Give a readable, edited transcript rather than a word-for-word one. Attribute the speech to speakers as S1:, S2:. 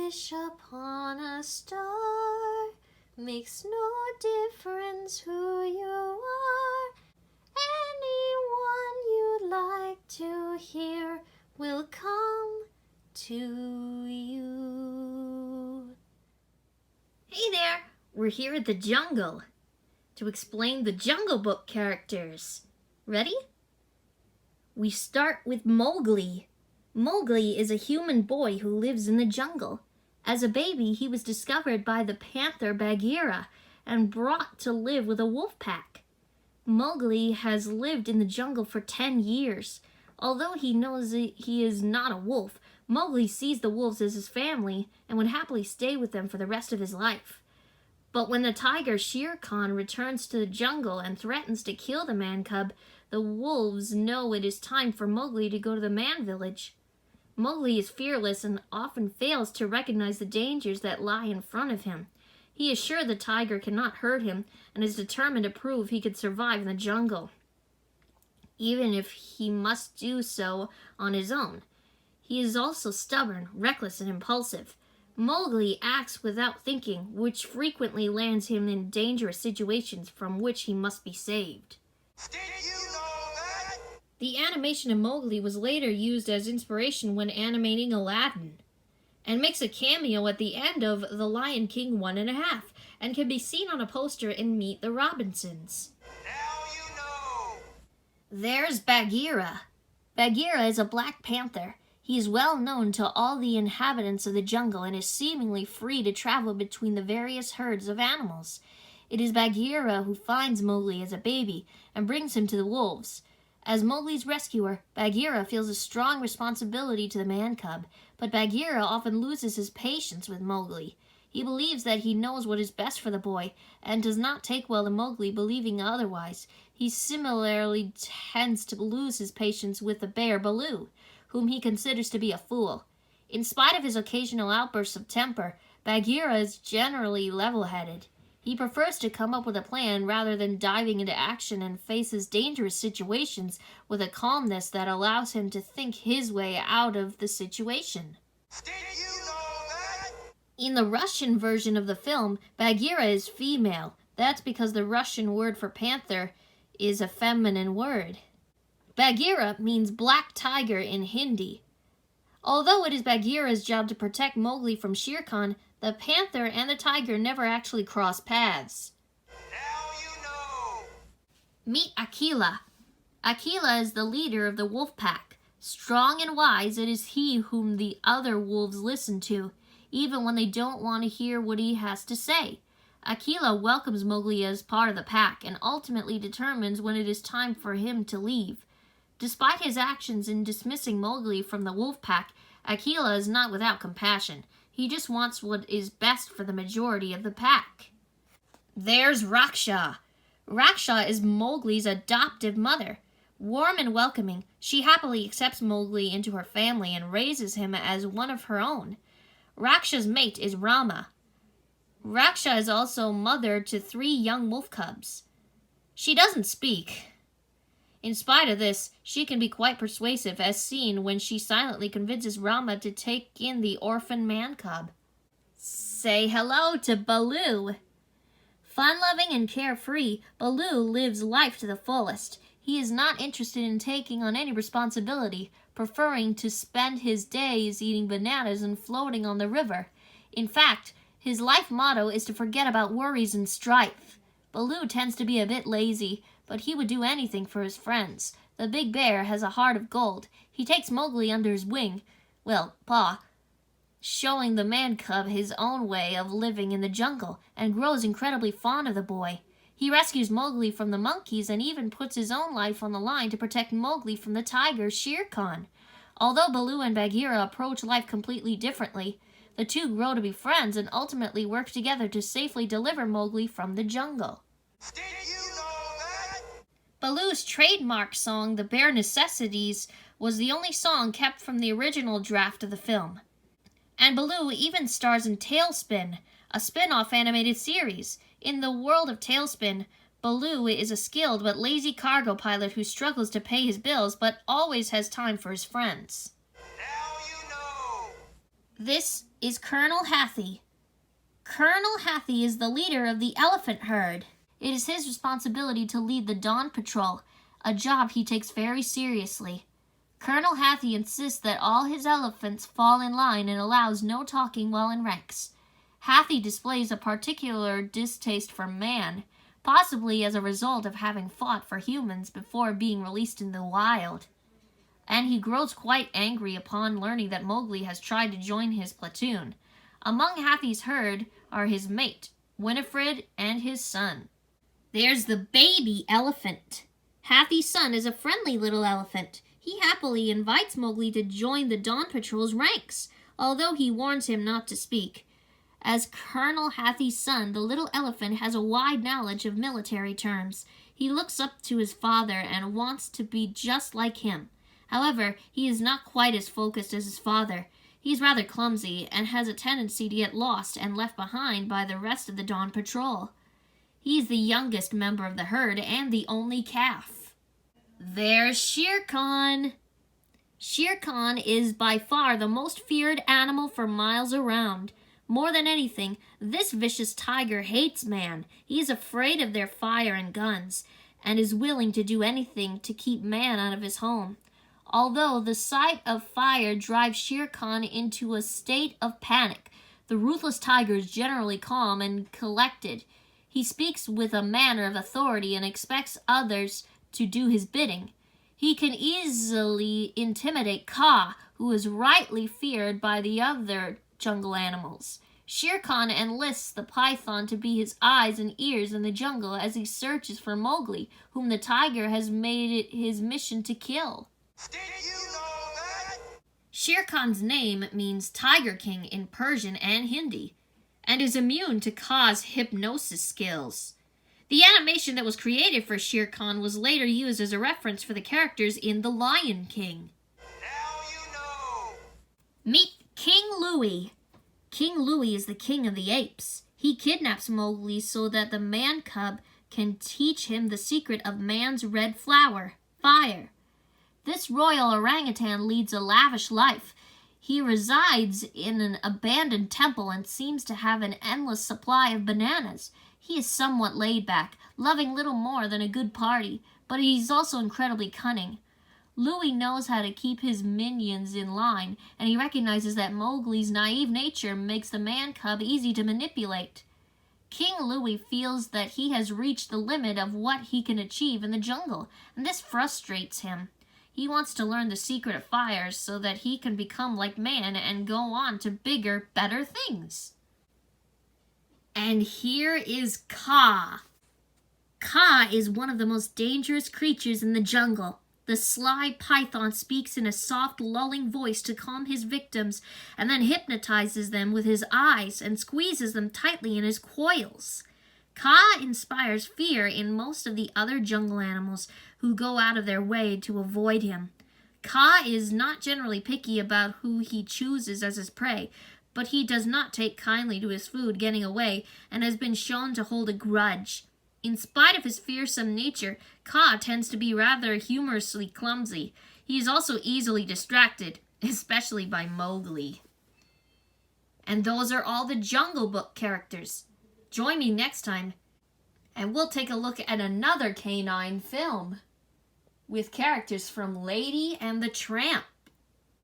S1: wish upon a star. Makes no difference who you are. Anyone you'd like to hear will come to you.
S2: Hey there! We're here at the jungle to explain the Jungle Book characters. Ready? We start with Mowgli. Mowgli is a human boy who lives in the jungle. As a baby, he was discovered by the panther Bagheera and brought to live with a wolf pack. Mowgli has lived in the jungle for 10 years. Although he knows he is not a wolf, Mowgli sees the wolves as his family and would happily stay with them for the rest of his life. But when the tiger Shere Khan returns to the jungle and threatens to kill the man cub, the wolves know it is time for Mowgli to go to the man village. Mowgli is fearless and often fails to recognize the dangers that lie in front of him. He is sure the tiger cannot hurt him and is determined to prove he could survive in the jungle, even if he must do so on his own. He is also stubborn, reckless, and impulsive. Mowgli acts without thinking, which frequently lands him in dangerous situations from which he must be saved.
S3: Did you know that?
S2: The animation of Mowgli was later used as inspiration when animating Aladdin, and makes a cameo at the end of The Lion King 1.5, and can be seen on a poster in Meet the Robinsons.
S3: Now you know.
S2: There's Bagheera. Bagheera is a black panther. He is well known to all the inhabitants of the jungle and is seemingly free to travel between the various herds of animals. It is Bagheera who finds Mowgli as a baby and brings him to the wolves. As Mowgli's rescuer, Bagheera feels a strong responsibility to the man cub, but Bagheera often loses his patience with Mowgli. He believes that he knows what is best for the boy and does not take well to Mowgli believing otherwise. He similarly tends to lose his patience with the bear Baloo, whom he considers to be a fool. In spite of his occasional outbursts of temper, Bagheera is generally level-headed. He prefers to come up with a plan rather than diving into action and faces dangerous situations with a calmness that allows him to think his way out of the situation.
S3: Did you know that?
S2: In the Russian version of the film, Bagheera is female. That's because the Russian word for panther is a feminine word. Bagheera means black tiger in Hindi. Although it is Bagheera's job to protect Mowgli from Shere Khan, the panther and the tiger never actually cross paths.
S3: Now you know.
S2: Meet Akela. Akela is the leader of the wolf pack. Strong and wise, it is he whom the other wolves listen to, even when they don't want to hear what he has to say. Akela welcomes Mowgli as part of the pack and ultimately determines when it is time for him to leave. Despite his actions in dismissing Mowgli from the wolf pack, Akela is not without compassion. He just wants what is best for the majority of the pack. There's Raksha. Raksha is Mowgli's adoptive mother. Warm and welcoming, she happily accepts Mowgli into her family and raises him as one of her own. Raksha's mate is Rama. Raksha is also mother to 3 young wolf cubs. She doesn't speak. In spite of this, she can be quite persuasive, as seen when she silently convinces Rama to take in the orphan man cub. Say hello to Baloo. Fun-loving and carefree, Baloo lives life to the fullest. He is not interested in taking on any responsibility, preferring to spend his days eating bananas and floating on the river. In fact, his life motto is to forget about worries and strife. Baloo tends to be a bit lazy, but he would do anything for his friends. The big bear has a heart of gold. He takes Mowgli under his wing, paw, showing the man cub his own way of living in the jungle, and grows incredibly fond of the boy. He rescues Mowgli from the monkeys and even puts his own life on the line to protect Mowgli from the tiger Shere Khan. Although Baloo and Bagheera approach life completely differently, the two grow to be friends and ultimately work together to safely deliver Mowgli from the jungle.
S3: Did you know that?
S2: Baloo's trademark song, The Bare Necessities, was the only song kept from the original draft of the film. And Baloo even stars in Tailspin, a spin-off animated series. In the world of Tailspin, Baloo is a skilled but lazy cargo pilot who struggles to pay his bills but always has time for his friends.
S3: Now you know.
S2: This is Colonel Hathi. Colonel Hathi is the leader of the elephant herd. It is his responsibility to lead the dawn patrol, a job he takes very seriously. Colonel Hathi insists that all his elephants fall in line and allows no talking while in ranks. Hathi displays a particular distaste for man, possibly as a result of having fought for humans before being released in the wild. And he grows quite angry upon learning that Mowgli has tried to join his platoon. Among Hathi's herd are his mate, Winifred, and his son. There's the baby elephant. Hathi's son is a friendly little elephant. He happily invites Mowgli to join the Dawn Patrol's ranks, although he warns him not to speak. As Colonel Hathi's son, the little elephant has a wide knowledge of military terms. He looks up to his father and wants to be just like him. However, he is not quite as focused as his father. He's rather clumsy and has a tendency to get lost and left behind by the rest of the Dawn Patrol. He's the youngest member of the herd and the only calf. There's Shere Khan. Shere Khan is by far the most feared animal for miles around. More than anything, this vicious tiger hates man. He is afraid of their fire and guns, and is willing to do anything to keep man out of his home. Although the sight of fire drives Shere Khan into a state of panic, the ruthless tiger is generally calm and collected. He speaks with a manner of authority and expects others to do his bidding. He can easily intimidate Kaa, who is rightly feared by the other jungle animals. Shere Khan enlists the python to be his eyes and ears in the jungle as he searches for Mowgli, whom the tiger has made it his mission to kill.
S3: Did you know that?
S2: Shere Khan's name means Tiger King in Persian and Hindi, and is immune to Kaa's hypnosis skills. The animation that was created for Shere Khan was later used as a reference for the characters in The Lion King.
S3: Now you know.
S2: Meet King Louie. King Louie is the king of the apes. He kidnaps Mowgli so that the man cub can teach him the secret of man's red flower, fire. This royal orangutan leads a lavish life. He resides in an abandoned temple and seems to have an endless supply of bananas. He is somewhat laid back, loving little more than a good party, but he's also incredibly cunning. Louie knows how to keep his minions in line, and he recognizes that Mowgli's naive nature makes the man cub easy to manipulate. King Louie feels that he has reached the limit of what he can achieve in the jungle, and this frustrates him. He wants to learn the secret of fire so that he can become like man and go on to bigger, better things. And here is Kaa. Kaa is one of the most dangerous creatures in the jungle. The sly python speaks in a soft, lulling voice to calm his victims and then hypnotizes them with his eyes and squeezes them tightly in his coils. Kaa inspires fear in most of the other jungle animals who go out of their way to avoid him. Kaa is not generally picky about who he chooses as his prey, but he does not take kindly to his food getting away and has been shown to hold a grudge. In spite of his fearsome nature, Kaa tends to be rather humorously clumsy. He is also easily distracted, especially by Mowgli. And those are all the Jungle Book characters. Join me next time, and we'll take a look at another canine film with characters from Lady and the Tramp.